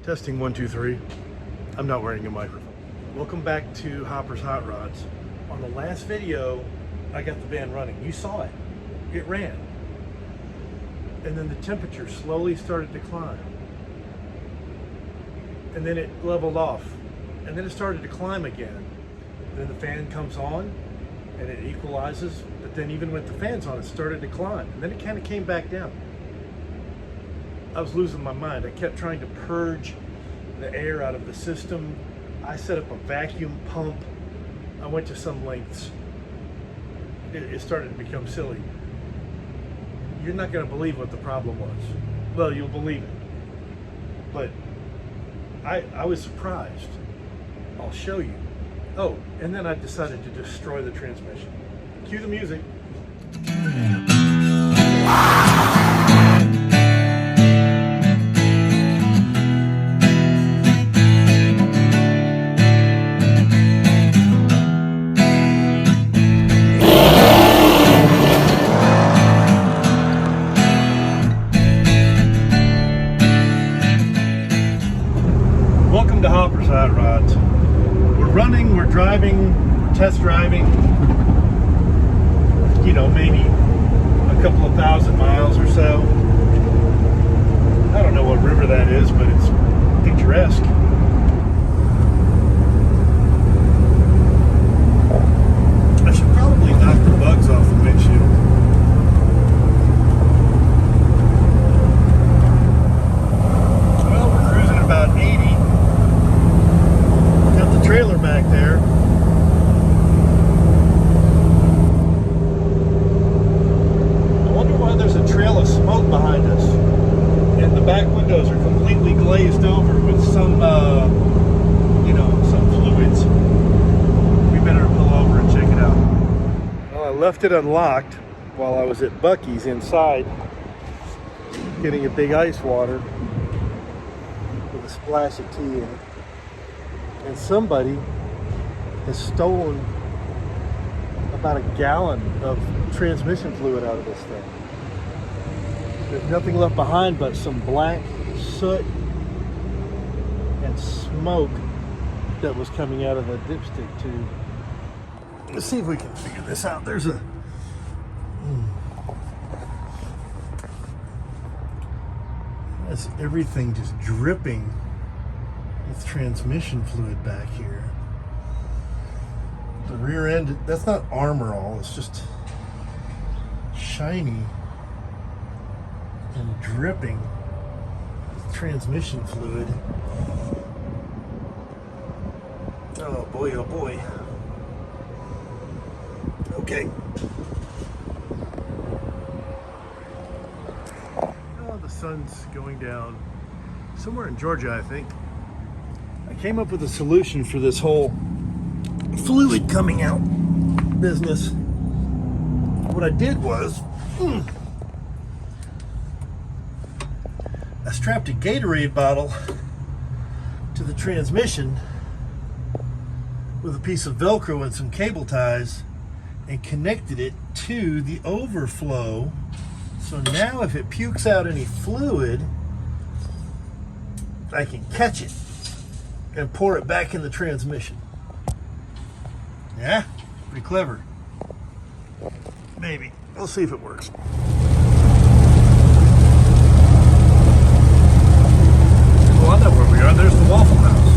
Testing 1, 2, 3. I'm not wearing a microphone. Welcome back to Hopper's Hot Rods. On the last video, I got the van running. You saw it. It ran. And then the temperature slowly started to climb. And then it leveled off. And then it started to climb again. Then the fan comes on and it equalizes. But then even with the fans on, it started to climb. And then it kind of came back down. I was losing my mind. I kept trying to purge the air out of the system. I set up a vacuum pump. I went to some lengths. It started to become silly. You're not going to believe what the problem was. Well, you'll believe it. But I was surprised. I'll show you. Oh, and then I decided to destroy the transmission. Cue the music. Welcome to Hopper's Hot Rods. We're running, we're driving, we're test driving, you know, maybe a couple of thousand miles or so. I don't know what river that is, but it's picturesque. I should probably knock the bugs off the windshield. Well, we're cruising at about 80. Got the trailer back there. I wonder why there's a trail of smoke behind us. And the back windows are completely glazed over with some, you know, some fluids. We better pull over and check it out. Well, I left it unlocked while I was at Buc-ee's inside, getting a big ice water with a splash of tea in it. And somebody has stolen about a gallon of transmission fluid out of this thing. There's nothing left behind but some black soot and smoke that was coming out of the dipstick tube. Let's see if we can figure this out. There's a... That's everything just dripping with transmission fluid back here. The rear end, that's not Armor All, it's just shiny and dripping with transmission fluid. Oh boy, oh boy. Okay. Oh, the sun's going down somewhere in Georgia, I think. I came up with a solution for this whole fluid coming out business. What I did was I strapped a Gatorade bottle to the transmission with a piece of Velcro and some cable ties and connected it to the overflow. So now if it pukes out any fluid, I can catch it and pour it back in the transmission. Yeah, pretty clever. Maybe. We'll see if it works. Well, I know where we are. There's the Waffle House.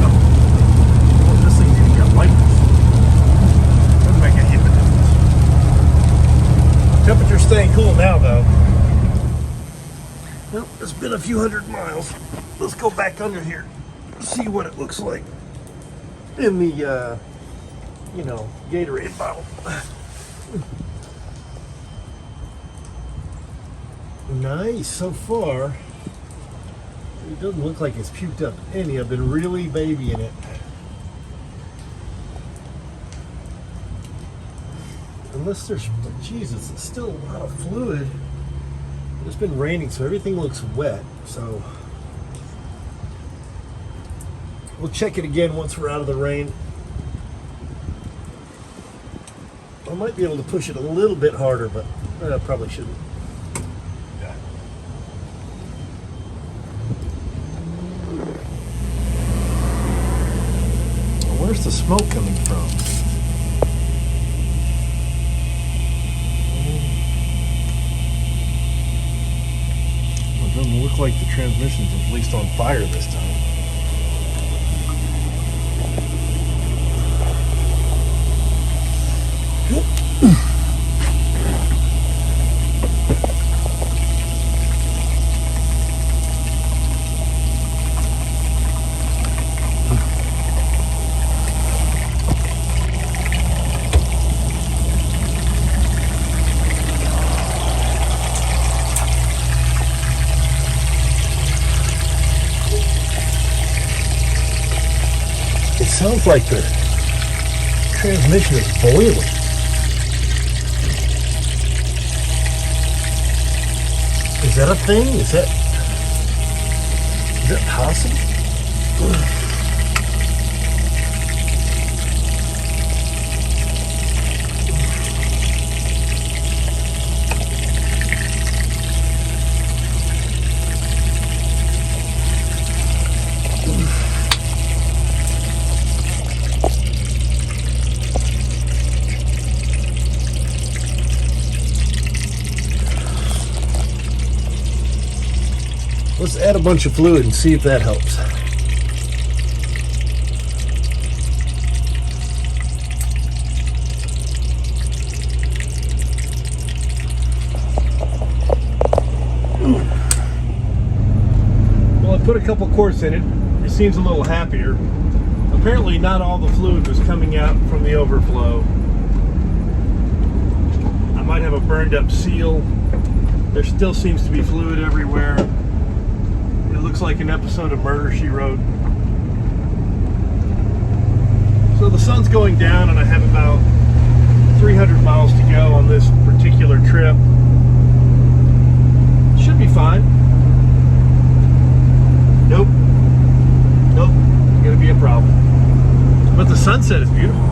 Oh, this thing didn't get lightness. Doesn't make any difference. Temperature's staying cool now, though. Well, it's been a few hundred miles. Let's go back under here. See what it looks like in the, you know, Gatorade bottle. Nice so far. It doesn't look like it's puked up any. I've been really babying it. Unless there's, Jesus, it's still a lot of fluid. It's been raining, so everything looks wet. So we'll check it again once we're out of the rain. I might be able to push it a little bit harder, but I probably shouldn't. Where's the smoke coming from? Well, it doesn't look like the transmission's at least on fire this time. Sounds like the transmission is boiling. Is that a thing? Is that possible? Let's add a bunch of fluid and see if that helps. Well, I put a couple quarts in it. It seems a little happier. Apparently not all the fluid was coming out from the overflow. I might have a burned up seal. There still seems to be fluid everywhere. It looks like an episode of Murder, She Wrote. So the sun's going down and I have about 300 miles to go on this particular trip. Should be fine. Nope. Gonna be a problem. But the sunset is beautiful.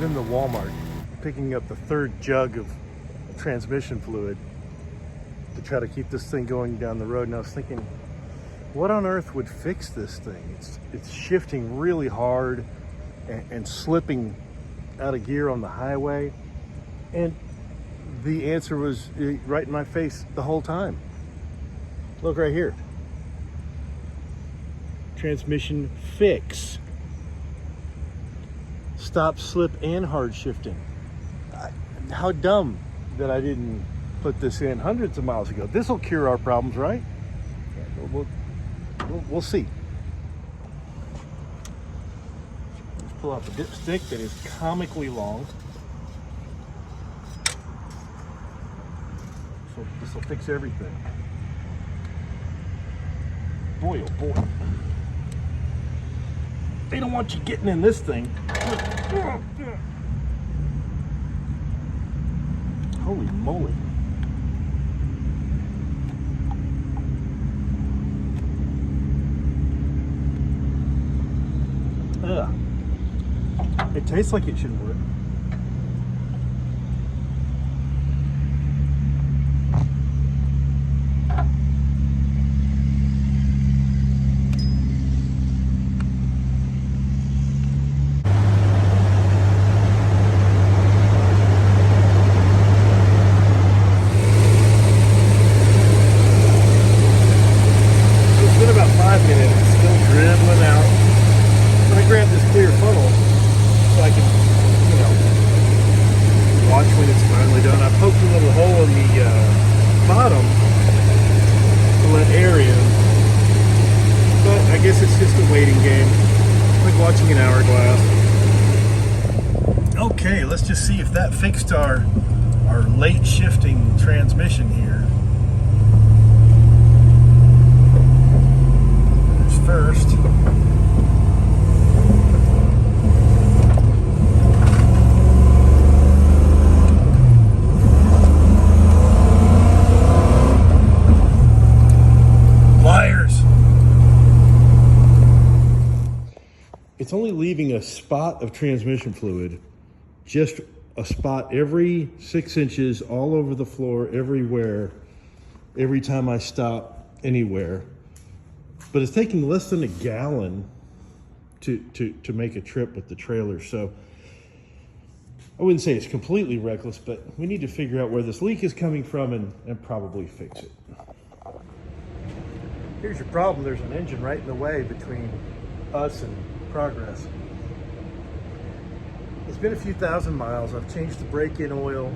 In the Walmart picking up the third jug of transmission fluid to try to keep this thing going down the road, and I was thinking, what on earth would fix this thing? It's shifting really hard and slipping out of gear on the highway, and the answer was right in my face the whole time. Look right here. Transmission fix. Stop, slip, and hard shifting. How dumb that I didn't put this in hundreds of miles ago. This will cure our problems, right? Yeah, we'll see. Let's pull out the dipstick that is comically long. So this will fix everything. Boy, oh boy. They don't want you getting in this thing. Holy moly. Ugh. It tastes like it should work. Okay, let's just see if that fixed our our late shifting transmission here. There's first. It's only leaving a spot of transmission fluid, just a spot every 6 inches all over the floor, everywhere, every time I stop anywhere. But it's taking less than a gallon to make a trip with the trailer. So I wouldn't say it's completely reckless, but we need to figure out where this leak is coming from and probably fix it. Here's your problem. There's an engine right in the way between us and progress. It's been a few thousand miles. I've changed the break-in oil,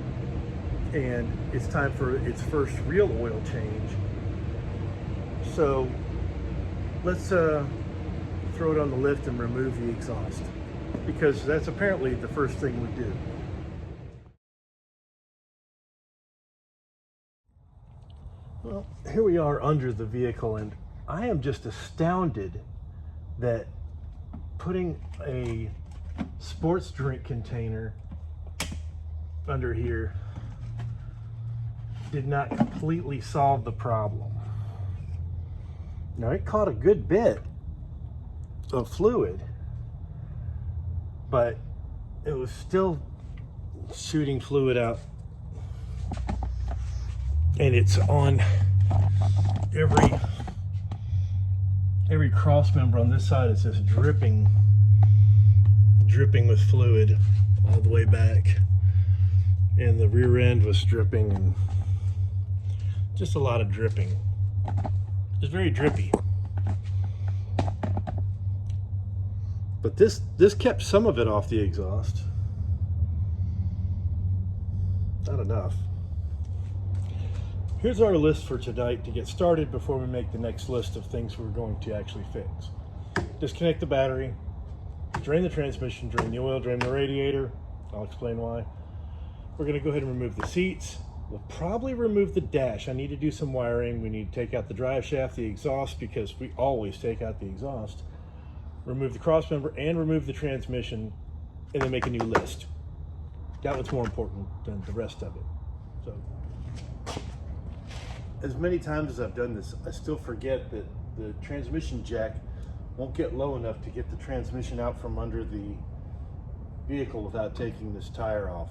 and it's time for its first real oil change. So let's throw it on the lift and remove the exhaust, because that's apparently the first thing we do. Well, here we are under the vehicle, and I am just astounded that putting a sports drink container under here did not completely solve the problem. Now, it caught a good bit of fluid, but it was still shooting fluid out, and it's on every cross member on this side. Is just dripping with fluid all the way back, and the rear end was dripping, and just a lot of dripping. It's very drippy, but this kept some of it off the exhaust. Not enough. Here's our list for tonight to get started before we make the next list of things we're going to actually fix. Disconnect the battery, drain the transmission, drain the oil, drain the radiator. I'll explain why. We're going to go ahead and remove the seats. We'll probably remove the dash. I need to do some wiring. We need to take out the drive shaft, the exhaust, because we always take out the exhaust. Remove the cross member and remove the transmission, and then make a new list. That one's more important than the rest of it. So, as many times as I've done this, I still forget that the transmission jack won't get low enough to get the transmission out from under the vehicle without taking this tire off.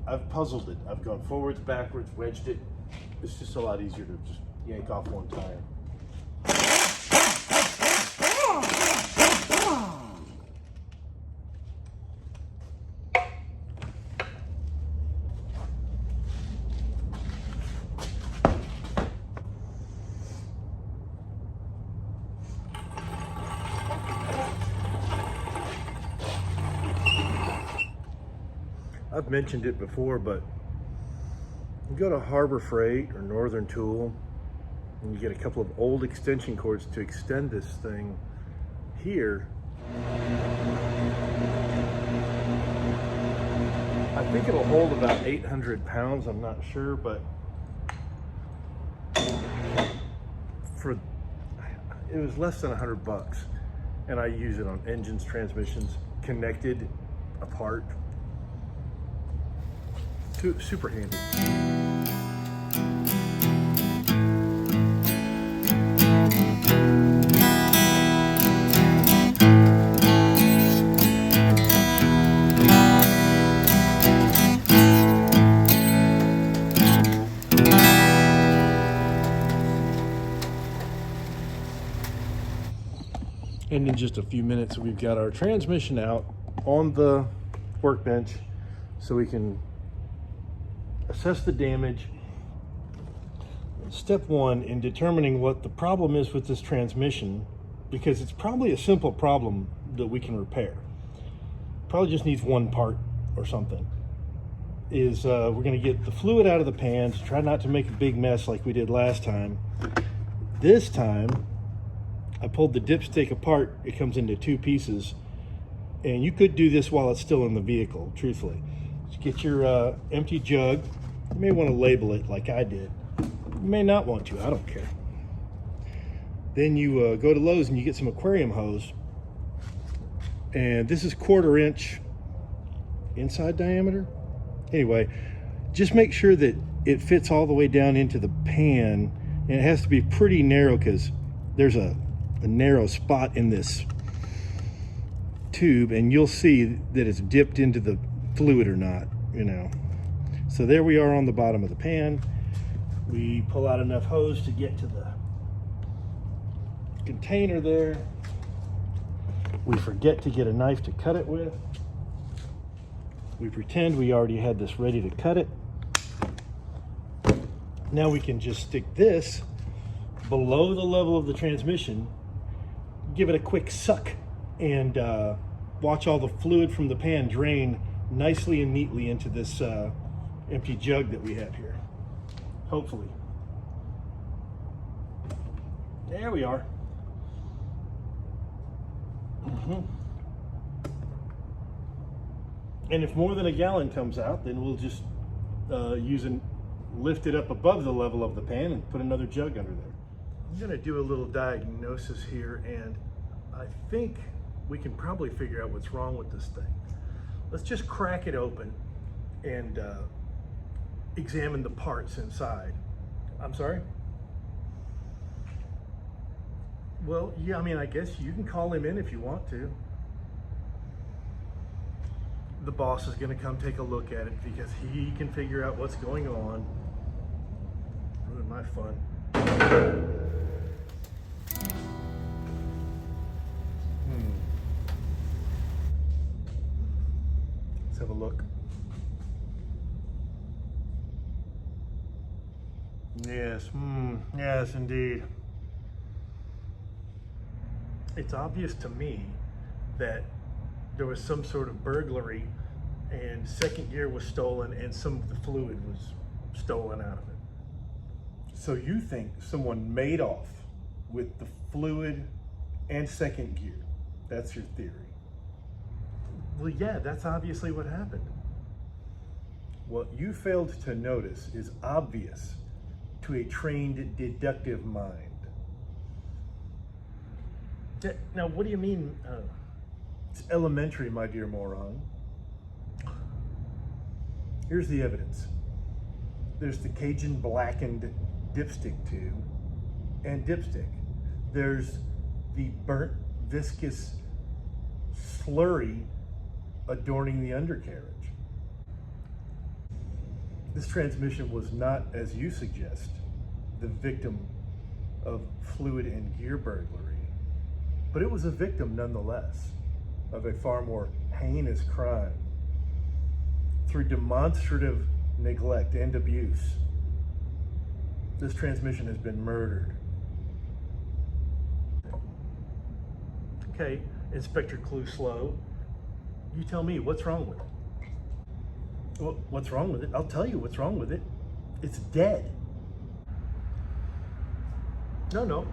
I've puzzled it. I've gone forwards, backwards, wedged it. It's just a lot easier to just yank off one tire. I've mentioned it before, but you go to Harbor Freight or Northern Tool and you get a couple of old extension cords to extend this thing here. I think it'll hold about 800 pounds, I'm not sure, but it was less than $100, and I use it on engines, transmissions, connected, apart. Super handy. And in just a few minutes, we've got our transmission out on the workbench so we can assess the damage. Step one in determining what the problem is with this transmission, because it's probably a simple problem that we can repair. Probably just needs one part or something. Is we're going to get the fluid out of the pans, try not to make a big mess like we did last time. This time, I pulled the dipstick apart. It comes into two pieces, and you could do this while it's still in the vehicle, truthfully. Just get your empty jug. You may want to label it like I did. You may not want to, I don't care. Then you go to Lowe's and you get some aquarium hose. And this is 1/4 inch inside diameter. Anyway, just make sure that it fits all the way down into the pan. And it has to be pretty narrow because there's a narrow spot in this tube, and you'll see that it's dipped into the fluid or not, you know. So there we are on the bottom of the pan. We pull out enough hose to get to the container there. We forget to get a knife to cut it with. We pretend we already had this ready to cut it. Now we can just stick this below the level of the transmission, give it a quick suck, and watch all the fluid from the pan drain nicely and neatly into this empty jug that we have here. Hopefully. There we are. And if more than a gallon comes out, then we'll just lift it up above the level of the pan and put another jug under there. I'm gonna do a little diagnosis here, and I think we can probably figure out what's wrong with this thing. Let's just crack it open and examine the parts inside. I'm sorry? Well, yeah, I mean, I guess you can call him in if you want to. The boss is gonna come take a look at it because he can figure out what's going on. Ruin my fun. Let's have a look. Yes, yes, indeed. It's obvious to me that there was some sort of burglary and second gear was stolen and some of the fluid was stolen out of it. So you think someone made off with the fluid and second gear? That's your theory? Well, yeah, that's obviously what happened. What you failed to notice is obvious to a trained deductive mind. Now, what do you mean? It's elementary, my dear moron. Here's the evidence. There's the Cajun blackened dipstick tube and dipstick. There's the burnt viscous slurry adorning the undercarriage. This transmission was not, as you suggest, the victim of fluid and gear burglary, but it was a victim nonetheless of a far more heinous crime. Through demonstrative neglect and abuse, this transmission has been murdered. Okay, Inspector Clouslow, you tell me what's wrong with it. Well, what's wrong with it? I'll tell you what's wrong with it. It's dead. No,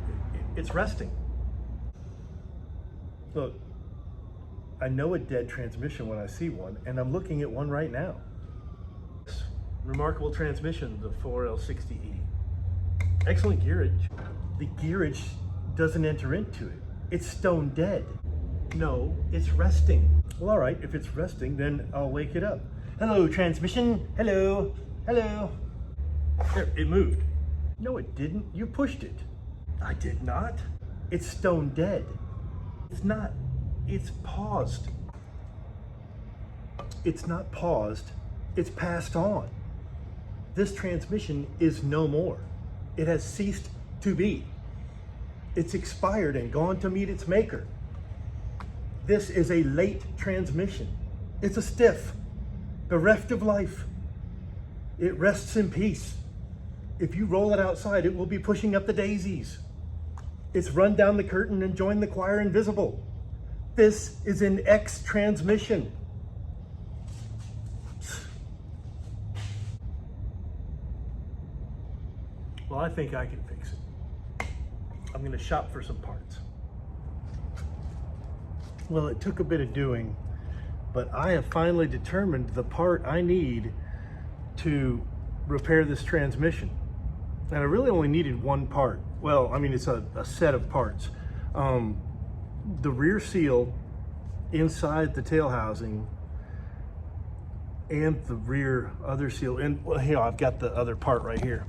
it's resting. Look, I know a dead transmission when I see one, and I'm looking at one right now. Remarkable transmission, the 4L60E. Excellent gearage. The gearage doesn't enter into it. It's stone dead. No, it's resting. Well, all right, if it's resting, then I'll wake it up. Hello, transmission. Hello, hello. There, it moved. No, it didn't. You pushed it. I did not. It's stone dead. It's not. It's paused. It's not paused. It's passed on. This transmission is no more. It has ceased to be. It's expired and gone to meet its maker. This is a late transmission. It's a stiff, bereft of life. It rests in peace. If you roll it outside, it will be pushing up the daisies. It's run down the curtain and joined the choir invisible. This is an X transmission. Well, I think I can fix it. I'm gonna shop for some parts. Well, it took a bit of doing, but I have finally determined the part I need to repair this transmission. And I really only needed one part. Well, I mean, it's a set of parts. The rear seal inside the tail housing and the rear other seal. And well, here, I've got the other part right here.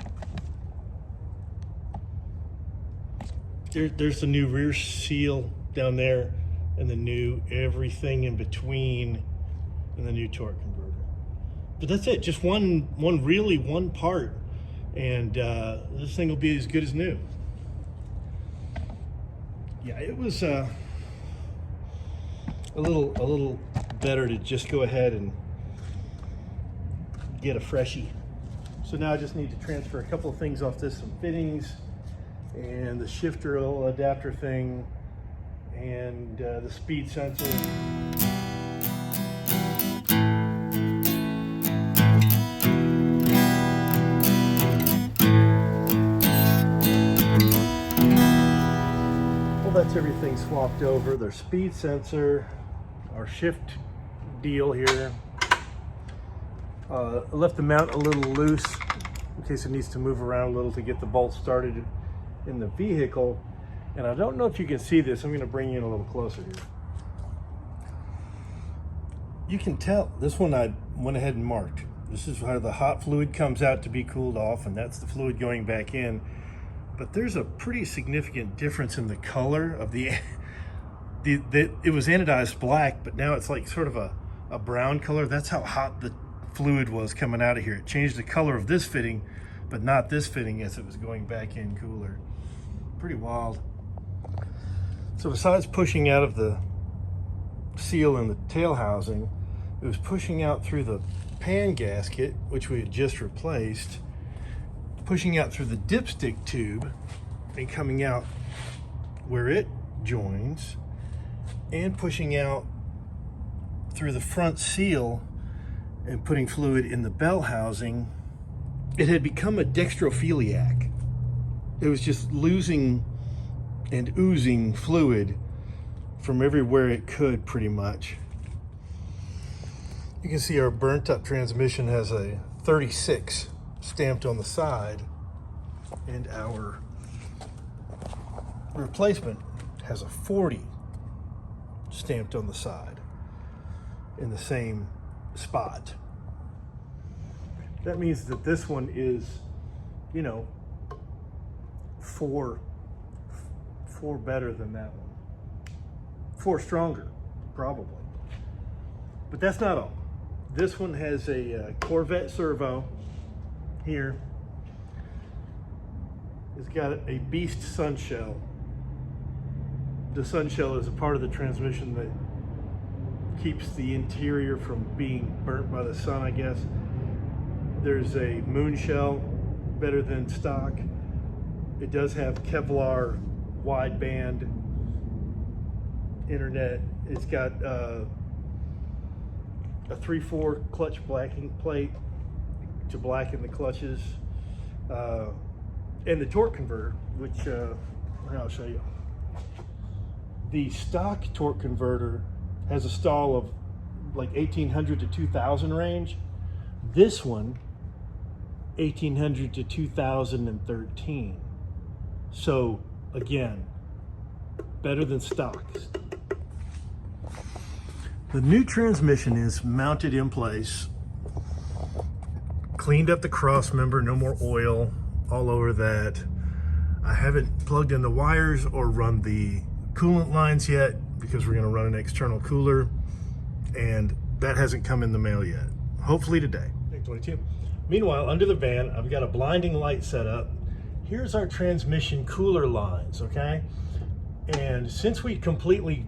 There's the new rear seal down there, and the new everything in between, and the new torque converter. But that's it, just one part, and this thing will be as good as new. Yeah, it was a little better to just go ahead and get a freshie. So now I just need to transfer a couple of things off this, some fittings, and the shifter little adapter thing, and the speed sensor. Well, that's everything swapped over. Their speed sensor, our shift deal here. I left the mount a little loose in case it needs to move around a little to get the bolt started in the vehicle. And I don't know if you can see this. I'm going to bring you in a little closer here. You can tell this one I went ahead and marked. This is how the hot fluid comes out to be cooled off, and that's the fluid going back in. But there's a pretty significant difference in the color of it was anodized black, but now it's like sort of a brown color. That's how hot the fluid was coming out of here. It changed the color of this fitting, but not this fitting as it was going back in cooler. Pretty wild. So besides pushing out of the seal in the tail housing, it was pushing out through the pan gasket, which we had just replaced, pushing out through the dipstick tube and coming out where it joins, and pushing out through the front seal and putting fluid in the bell housing. It had become a dextrophiliac. It was just losing and oozing fluid from everywhere it could, pretty much. You can see our burnt up transmission has a 36 stamped on the side, and our replacement has a 40 stamped on the side in the same spot. That means that this one is, you know, four better than that one. 4 stronger, probably. But that's not all. This one has a Corvette servo here. It's got a Beast sun shell. The sun shell is a part of the transmission that keeps the interior from being burnt by the sun, I guess. There's a moon shell, better than stock. It does have Kevlar wideband internet. It's got a 3/4 clutch blacking plate to blacken the clutches, and the torque converter, which I'll show you. The stock torque converter has a stall of like 1800 to 2000 range. This one, 1800 to 2013. So again, better than stock. The new transmission is mounted in place, cleaned up the cross member, no more oil all over that. I haven't plugged in the wires or run the coolant lines yet because we're going to run an external cooler, and that hasn't come in the mail yet. Hopefully today. 22. Meanwhile, under the van, I've got a blinding light set up. Here's our transmission cooler lines, okay? And since we completely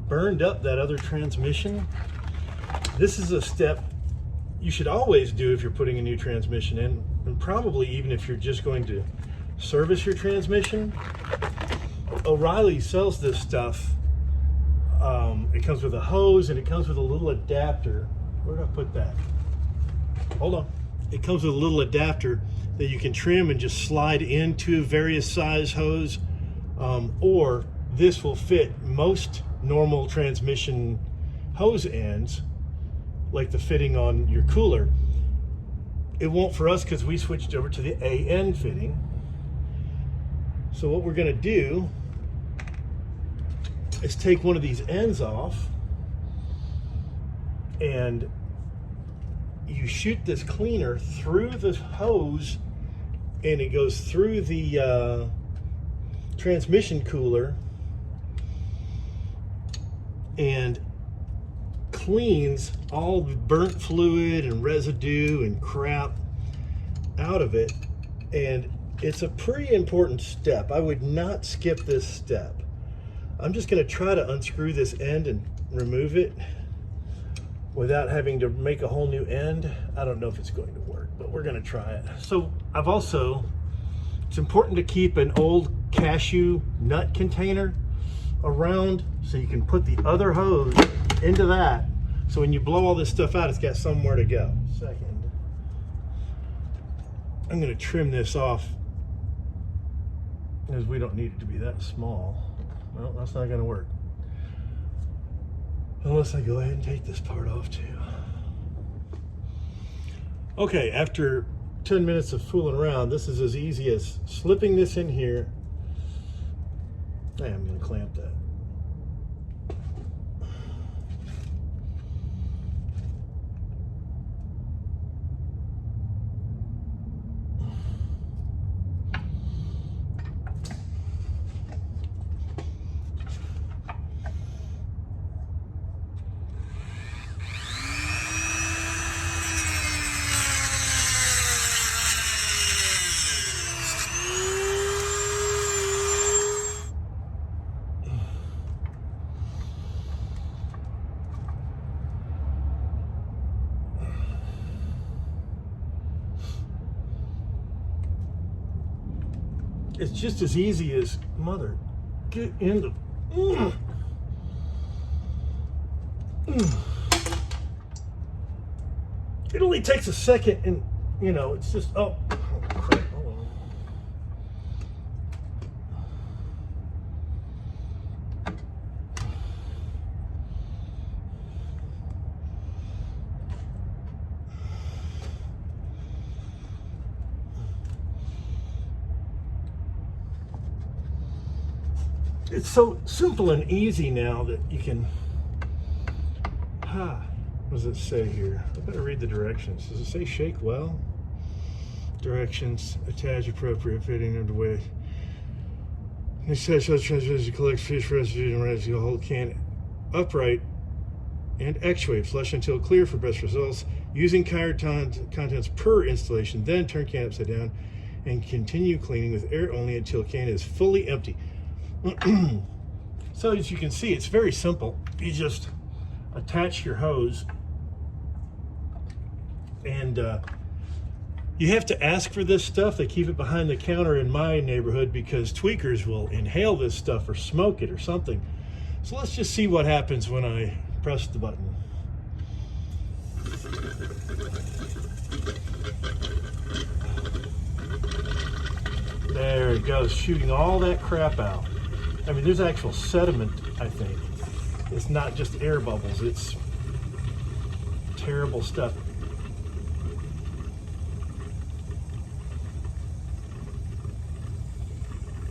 burned up that other transmission, this is a step you should always do if you're putting a new transmission in, and probably even if you're just going to service your transmission. O'Reilly sells this stuff. It comes with a hose, and it comes with a little adapter. Where did I put that? Hold on. It comes with a little adapter that you can trim and just slide into various size hose, or this will fit most normal transmission hose ends, like the fitting on your cooler. It won't for us because we switched over to the AN fitting. So what we're gonna do is take one of these ends off, and you shoot this cleaner through the hose, and it goes through the transmission cooler and cleans all the burnt fluid and residue and crap out of it. And it's a pretty important step. I would not skip this step. I'm just going to try to unscrew this end and remove it without having to make a whole new end. I don't know if it's going to work, but we're going to try it. So it's important to keep an old cashew nut container around so you can put the other hose into that. So when you blow all this stuff out, it's got somewhere to go. Second, I'm going to trim this off because we don't need it to be that small. Well, that's not going to work unless I go ahead and take this part off too. Okay, after 10 minutes of fooling around, this is as easy as slipping this in here. I'm going to clamp that. It's just as easy as mother. Get in the. It only takes a second, and you know, it's just oh crap. Hold on. It's so simple and easy now that you can, what does it say here? I better read the directions. Does it say shake well? Directions, attach appropriate fitting of the way. It says transmission collects fish residue and residue, hold can upright and actuate, flush until clear for best results. Using contents per installation, then turn can upside down and continue cleaning with air only until can is fully empty. So as you can see, it's very simple. You just attach your hose, and you have to ask for this stuff. They keep it behind the counter in my neighborhood because tweakers will inhale this stuff or smoke it or something. So let's just see what happens when I press the button. There it goes, shooting all that crap out. I mean, there's actual sediment, I think. It's not just air bubbles, it's terrible stuff.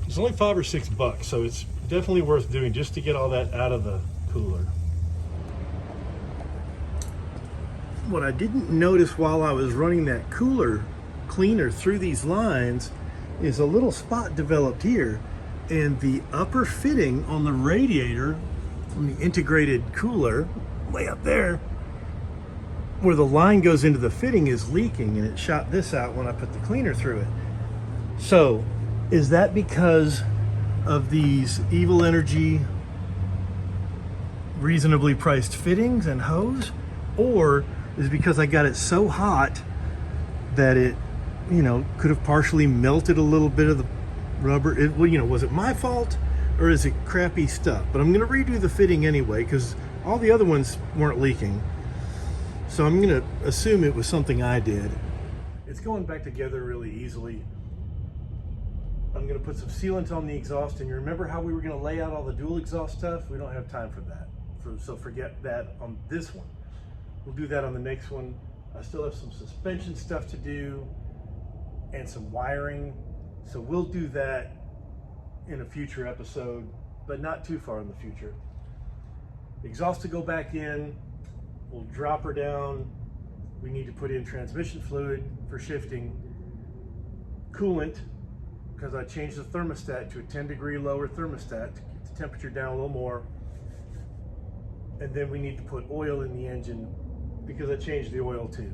It's only $5 or $6, so it's definitely worth doing just to get all that out of the cooler. What I didn't notice while I was running that cooler cleaner through these lines is a little spot developed here, and the upper fitting on the radiator from the integrated cooler way up there where the line goes into the fitting is leaking, and it shot this out when I put the cleaner through it. So is that because of these Evil Energy reasonably priced fittings and hose, or is it because I got it so hot that it, you know, could have partially melted a little bit of the rubber? Well, you know, was it my fault or is it crappy stuff? But I'm going to redo the fitting anyway because all the other ones weren't leaking. So I'm going to assume it was something I did. It's going back together really easily. I'm going to put some sealant on the exhaust, and you remember how we were going to lay out all the dual exhaust stuff? We don't have time for that. So forget that on this one. We'll do that on the next one. I still have some suspension stuff to do and some wiring. So we'll do that in a future episode, but not too far in the future. Exhaust to go back in. We'll drop her down. We need to put in transmission fluid for shifting. Coolant, because I changed the thermostat to a 10-degree lower thermostat to keep the temperature down a little more. And then we need to put oil in the engine because I changed the oil too.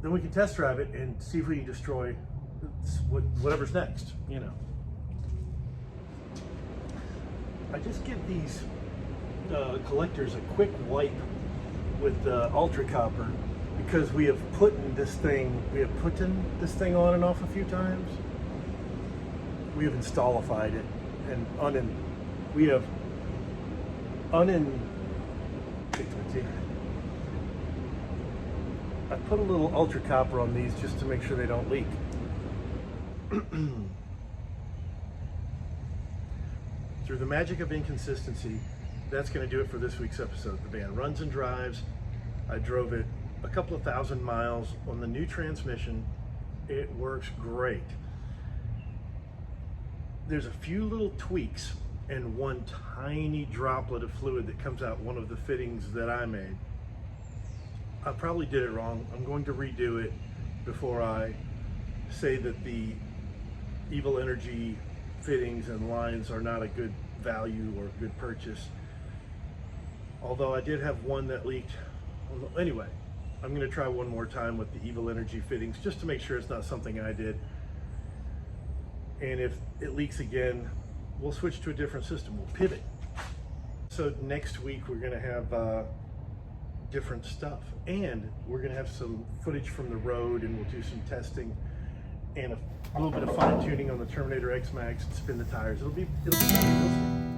Then we can test drive it and see if we can destroy whatever's next, you know. I just give these collectors a quick wipe with Ultra Copper because we have put this thing on and off a few times. We have installified it and I put a little Ultra Copper on these just to make sure they don't leak. Through the magic of inconsistency, that's going to do it for this week's episode. The van runs and drives. I drove it a couple of thousand miles on the new transmission. It works great. There's a few little tweaks and one tiny droplet of fluid that comes out one of the fittings that I made. I probably did it wrong. I'm going to redo it before I say that the Evil Energy fittings and lines are not a good value or good purchase. Although I did have one that leaked. Anyway, I'm going to try one more time with the Evil Energy fittings just to make sure it's not something I did. And if it leaks again, we'll switch to a different system. We'll pivot. So next week we're going to have different stuff, and we're going to have some footage from the road, and we'll do some testing and a little bit of fine tuning on the Terminator X Max and spin the tires. It'll be fun.